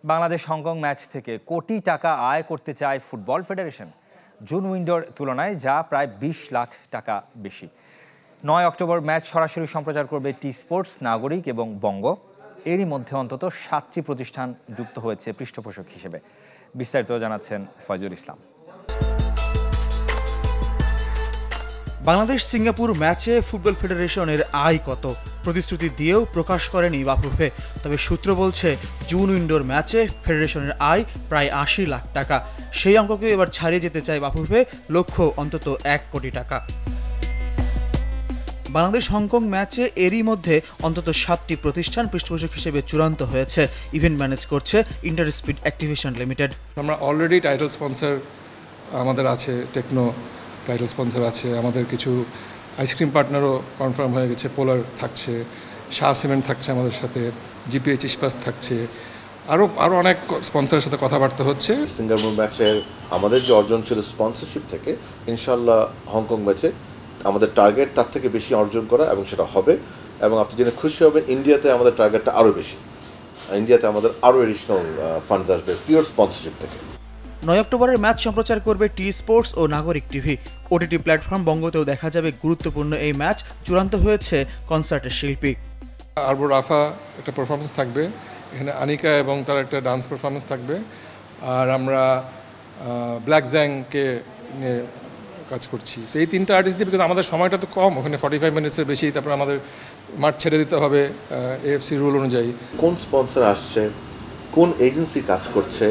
Bangladesh Hong Kong match থেকে কোটি টাকা আয় করতে চায় ফুটবল ফেডারেশন। জুন উইন্ডোর তুলনায় যা প্রায় 20 লাখ টাকা বেশি। 9 অক্টোবর ম্যাচ সরাসরি সম্প্রচার করবে টি স্পোর্টস, নাগরিক এবং বঙ্গ। এরই মধ্যে অন্তত 7টি প্রতিষ্ঠান যুক্ত হয়েছে পৃষ্ঠপোষক হিসেবে। বিস্তারিত জানাচ্ছেন ফয়জুল ইসলাম। বাংলাদেশ সিঙ্গাপুর ম্যাচে ফুটবল ফেডারেশনের আয় কত প্রতিশ্রুতি দিয়েও প্রকাশ করেনি বাফুফে। তবে সূত্র বলছে জুন উইন্ডোর ম্যাচে ফেডারেশনের আয় প্রায় 80 লাখ টাকা। সেই অঙ্ককে এবার ছাড়িয়ে যেতে চায় বাফুফে, লক্ষ্য অন্তত 1 কোটি টাকা। বাংলাদেশ হংকং ম্যাচে এরই মধ্যে অন্তত 7টি প্রতিষ্ঠান পৃষ্ঠপোষক হিসেবে চূড়ান্ত হয়েছে। ইভেন্ট ম্যানেজ করছে ইন্টারস্পিড অ্যাক্টিভিশন লিমিটেড। আমরা অলরেডি টাইটেল স্পন্সর আমাদের আছে, টেকনো টাইটেল স্পন্সর আছে, আমাদের কিছু আইসক্রিম পার্টনারও কনফার্ম হয়ে গেছে। পোলার থাকছে, শাহ সিমেন্ট থাকছে আমাদের সাথে, জিপিএইচ ইস্পাত থাকছে, আরও অনেক স্পন্সরের সাথে কথাবার্তা হচ্ছে। সিঙ্গাপুর ম্যাচের আমাদের যে অর্জন ছিল স্পন্সরশিপ থেকে, ইনশাল্লাহ হংকং ম্যাচে আমাদের টার্গেট তার থেকে বেশি অর্জন করা, এবং সেটা হবে। এবং আপনি জেনে খুশি হবেন, ইন্ডিয়াতে আমাদের টার্গেটটা আরও বেশি। ইন্ডিয়াতে আমাদের আরও এডিশনাল ফান্ডস আসবে পিওর স্পন্সরশিপ থেকে। 9 অক্টোবরের ম্যাচ সম্প্রচার করবে টি স্পোর্টস ও নাগরিক টিভি। ওটিটি প্ল্যাটফর্ম বঙ্গতেও দেখা যাবে গুরুত্বপূর্ণ এই ম্যাচ। চূড়ান্ত হয়েছে কনসার্টের শিল্পী। আরবো রাফা একটা পারফরমেন্স থাকবে, এখানে আনিকা এবং তার একটা ডান্স পারফরমেন্স থাকবে। আর আমরা ব্ল্যাক জ্যাংকে নিয়ে কাজ করছি। এই 3টা আর্টিস্ট দিয়ে, বিকজ আমাদের সময়টা তো কম, ওখানে 45 মিনিটসের বেশি। তারপর আমাদের মাঠ ছেড়ে দিতে হবে এএফসি রুল অনুযায়ী। কোন স্পন্সর আসছে, কোন এজেন্সি কাজ করছে,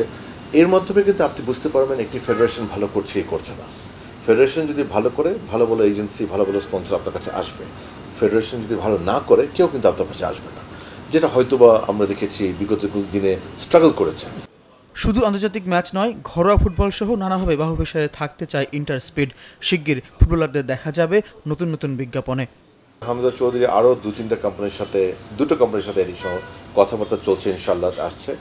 এর মাধ্যমে কিন্তু আপনি বুঝতে পারবেন একটি ফেডারেশন ভালো করছে কি করছে না। ফেডারেশন যদি ভালো করে, ভালো ভালো এজেন্সি, ভালো ভালো স্পন্সর আপনার কাছে আসবে। ফেডারেশন যদি ভালো না করে, কেউ কিন্তু আপনার কাছে আসবে না, যেটা হয়তোবা আমরা দেখেছি বিগত দিনে স্ট্রাগল করেছে। শুধু আন্তর্জাতিক ম্যাচ নয়, ঘরোয়া ফুটবল সহ নানাভাবে বাফুফের সাথে থাকতে চায় ইন্টারস্পিড। শিগগির ফুটবলারদের দেখা যাবে নতুন নতুন বিজ্ঞাপনে। হামজা চৌধুরী আরও 2-3টা কোম্পানির সাথে, 2টো কোম্পানির সাথে এর সঙ্গে কথাবার্তা চলছে, ইনশাল্লাহ আসছে।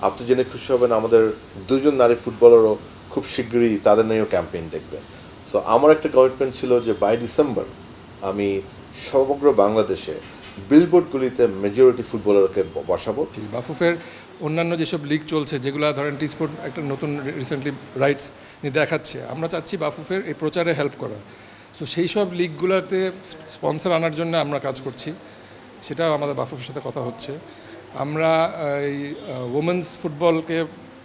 আপনি জেনে খুশি হবেন, আমাদের 2জন নারী ফুটবলারও খুব শীঘ্রই তাদের নিয়েও ক্যাম্পেইন দেখবেন। সো আমার একটা কমিটমেন্ট ছিল যে বাই ডিসেম্বর আমি সমগ্র বাংলাদেশে বিলবোর্ডগুলিতে মেজরিটি ফুটবলারকে বসাবো। বাফুফের অন্যান্য যেসব লিগ চলছে, যেগুলো ধরেন টি স্পোর্ট একটা নতুন রিসেন্টলি রাইটস নিয়ে দেখাচ্ছে, আমরা চাচ্ছি বাফুফের এই প্রচারে হেল্প করা। সো সেই সব লিগগুলোতে স্পন্সর আনার জন্য আমরা কাজ করছি, সেটাও আমাদের বাফুফের সাথে কথা হচ্ছে। আমরা এই ওমেন্স ফুটবলকে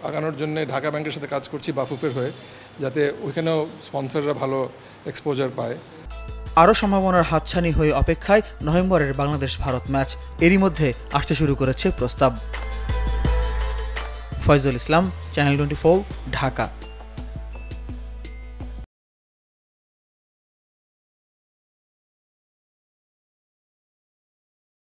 আগানোর জন্য ঢাকা ব্যাংকের সাথে কাজ করছি বাফুফের হয়ে, যাতে ওইখানেও স্পন্সররা ভালো এক্সপোজার পায়। আরও সম্ভাবনার হাতছানি হয়ে অপেক্ষায় নভেম্বরের বাংলাদেশ ভারত ম্যাচ। এরই মধ্যে আসতে শুরু করেছে প্রস্তাব। ফয়জুল ইসলাম, চ্যানেল 24, ঢাকা।